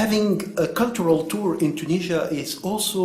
having a cultural tour in Tunisia is also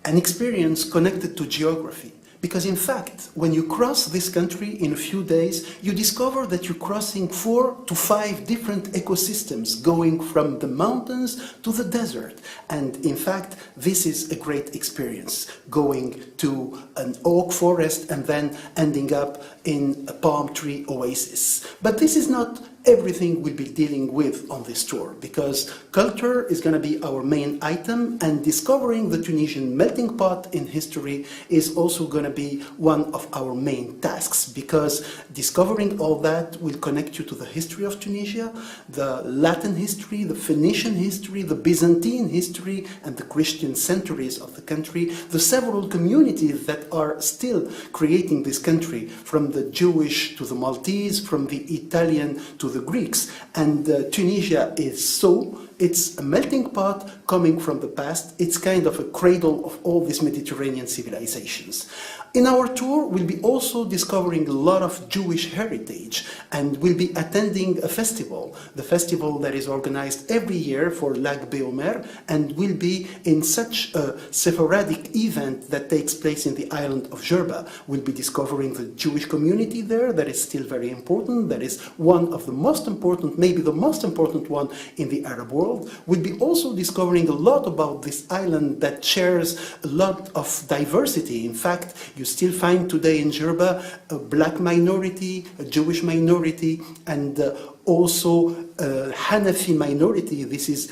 an experience connected to geography. Because in fact, when you cross this country in a few days, you discover that you're crossing 4 to 5 different ecosystems, going from the mountains to the desert. And in fact, this is a great experience, going to an oak forest and then ending up in a palm tree oasis. But this is not everything we'll be dealing with on this tour, because culture is going to be our main item, and discovering the Tunisian melting pot in history is also going to be one of our main tasks, because discovering all that will connect you to the history of Tunisia, the Latin history, the Phoenician history, the Byzantine history, and the Christian centuries of the country, the several communities that are still creating this country, from the Jewish to the Maltese, from the Italian to the Greeks. And Tunisia is so. It's a melting pot coming from the past. It's kind of a cradle of all these Mediterranean civilizations. In our tour, we'll be also discovering a lot of Jewish heritage, and we'll be attending a festival, the festival that is organized every year for Lag Beomer, and will be in such a Sephardic event that takes place in the island of Jerba. We'll be discovering the Jewish community there, that is still very important, that is one of the most important, maybe the most important one in the Arab world. We'll be also discovering a lot about this island that shares a lot of diversity. In fact, you still find today in Jerba a black minority, a Jewish minority, and also a Hanafi minority. This is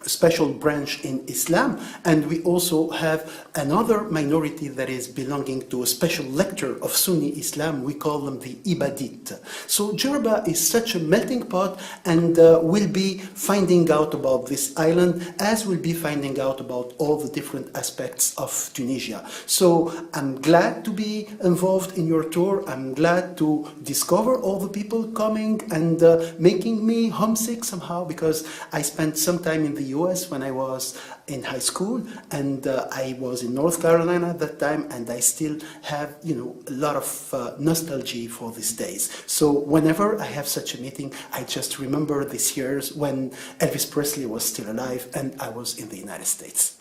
a special branch in Islam, and we also have another minority that is belonging to a special lecture of Sunni Islam. We call them the Ibadit. So Jerba is such a melting pot, and we'll be finding out about this island as we'll be finding out about all the different aspects of Tunisia. So I'm glad to be involved in your tour. I'm glad to discover all the people coming and making me homesick somehow, because I spent some time in the US when I was in high school, and I was in North Carolina at that time, and I still have, a lot of nostalgia for these days. So whenever I have such a meeting, I just remember these years when Elvis Presley was still alive and I was in the United States.